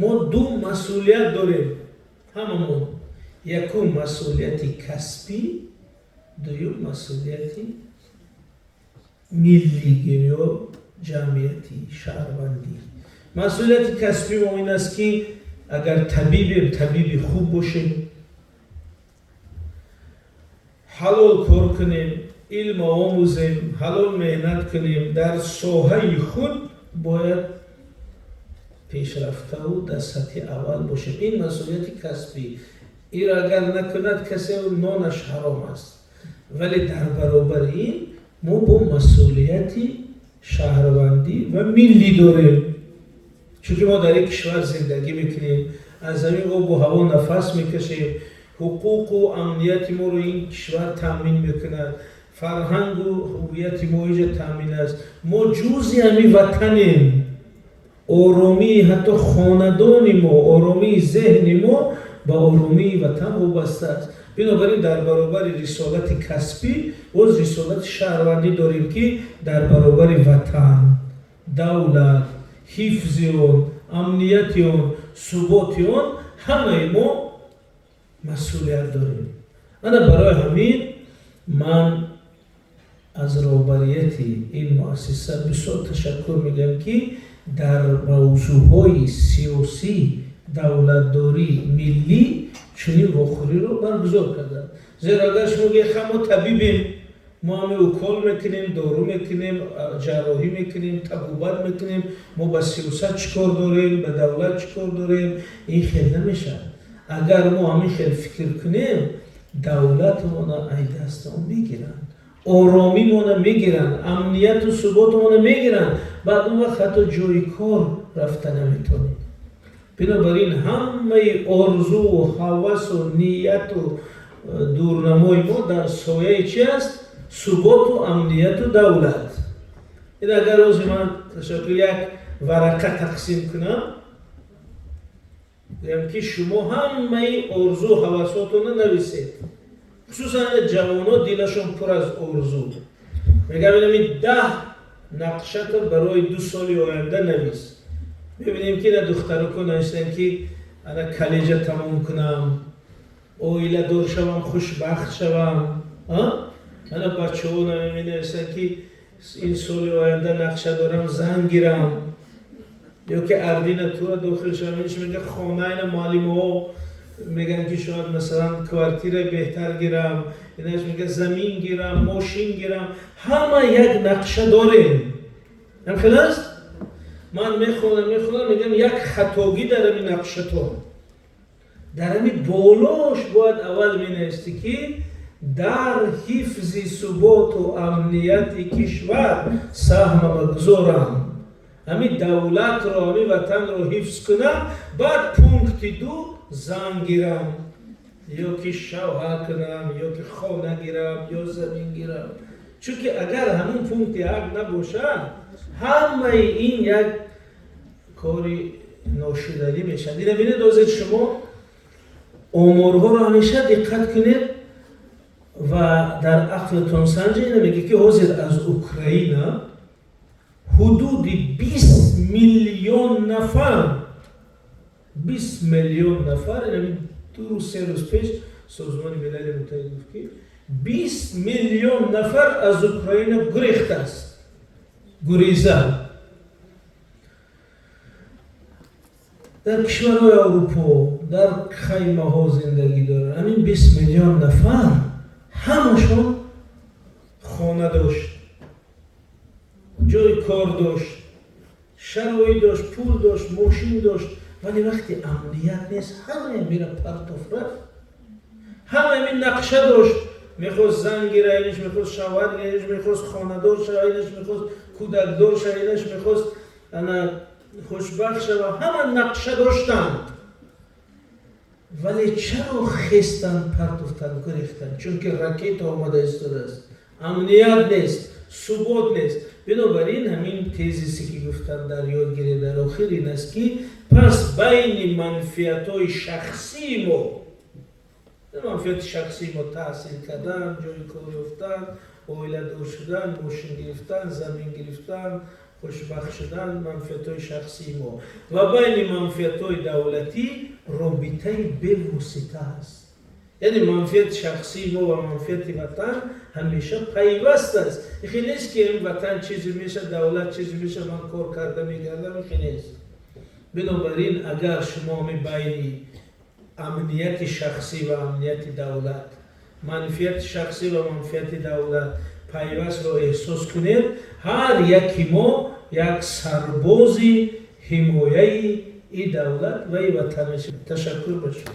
ما دو مسئولیت داریم هممون. یکم مسئولیتی کسبی، دویم مسئولیتی ملی یا جمعیتی شهروندی. مسئولیت کسبی ما این است که اگر طبیبی خوب باشیم، حلال کار کنیم، علم آموزیم، حلال مهنت کنیم، در ساحه خود باید پیشرفته و در سطح اول باشیم. این مسئولیت کسبی. این اگر نکند کسی نانش حرام است. ولی در برابر این ما با مسئولیتی شهروندی و ملی داریم. چون ما در یک کشور زندگی میکنیم، از زمین با هوا نفس میکشیم، حقوق و امنیت ما رو این کشور تامین میکند، فرهنگ و هویت ما اینجا تامین است. ما جزئی همین وطنیم. آرامی حتی خاندان ما، آرامی ذهن ما با آرامی وطن وابسته است. بنابراین در برابر رسالت کسبی و رسالت شهروندی داریم که در برابر وطن، دولت، حفظ اون، امنیت اون، ثبات اون همه ما مسئولیت داریم. انا برای همین من از رهبریت این مؤسسه بسیار تشکر میگم که در موضوعهای سیاسی، دولتداری، ملی چنین واخوری رو برگزار کردن. زیرا اگر شما بگید ما طبیبیم، ما همه اکول میکنیم، دارو میکنیم، جراحی میکنیم، طبوبت میکنیم، ما با سیاست چیکار داریم، با دولت چیکار داریم، این خیلی نمیشه. اگر ما همین خیلی فکر کنیم، دولت ما ای دستمون میگیرن، آرامی ما میگیرن، امنیت و ثبات ما میگیرن، بعد اون وقت حتی جای کار رفته نمیتونیم. بنابراین همه آرزو و هوس و نیت و دورنمای ما در سایه چی است؟ ثبات و امنیت و دولت. این اگر از من تشکر یک ورقه تقسیم کنم، بگم که شما همه آرزو و هوساتون نویسید. خصوصا جوانان دیلشون پر از آرزو. میگم این 10 نقشه برای 2 سال آینده نویس. ببینیم که دخترها نوشتن که انا کالج تمام کنم، اویله دار شوم، خوشبخت شوم. انا بچه‌ها نوشتن که این سال آینده نقشه دارم زن گیرم، یا که اردین تو داخل شوم. اینش میگه خانه معلم‌ها میگن که شاید مثلا کوارتیر بهتر گیرم، اینش میگه زمین گیرم، ماشین گیرم. همه یک نقشه داریم. هم خلاص من میخونم میگم یک خطاگی در این نقشتون، در این بالاش باید اول مینویستی که در حفظ ثبات و امنیت کشور سهم مگذارم. همین دولت رو، همین وطن رو حفظ کنم. بعد پونکت 2 زن گیرم، یا که شوهر کنم، یا که خانه گیرم، یا زمین گیرم. چون که اگر همون پونکت 1 نباشه، همه این یک کاری ناشدنی میشن. دیده بینید دوزید شما آمارها رو همیشه دقت کنید و در عقلتون سنجید. میگه که حاضر از اوکراین حدود 20 میلیون نفر 20 میلیون نفر، یعنی 2-3 روز پیش سازمان ملل متحد گفت که 20 میلیون نفر از اوکراین گریخته است، گریزه. در کشورهای اروپا در خیمه ها زندگی دارن. همین 20 میلیون نفر همشون خانه داشت، جای کار داشت، شرایط داشت، پول داشت، ماشین داشت. ولی وقتی امنیت نیست همه میره پرتوف رفت. همه این نقشه داشت، میخواست زن گیره، اینش میخواست شوهر گیره، اینش میخواست خاندار شوه، اینش میخواست کودک دار شوه، اینش میخواست خوشبخت شوه. همه نقشه داشتند. ولی چرا خستن پرتوفتن گریختن؟ چون که راکت آمده ایستاده است، امنیت نیست، ثبات نیست. بنابراین همین تزیسی که گفتن در یادگیری در آخر این است که پس بین منفعت‌های شخصی ما، منفعت شخصی ما تحصیل کردن، جای کار یافتن، اویله دار شدن، ماشین گرفتن، زمین گرفتن، خوشبخت شدن منفعت‌های شخصی ما و بین منفعت‌های دولتی رابطه بواسطه است. یعنی منفعت شخصی ما و منفعت وطن همیشه پیوست است. این نیست که این وطن چیزی میشه، دولت چیزی میشه، من کار کرده میگردم، این نیست. بنابراین اگر شما بین امنیت شخصی و امنیت دولت، منفعت شخصی و منفعت دولت پیوست رو احساس کنید، هر یکی ما یک سربازی حمایه ای دولت و ای وطنش. تشکر باشید.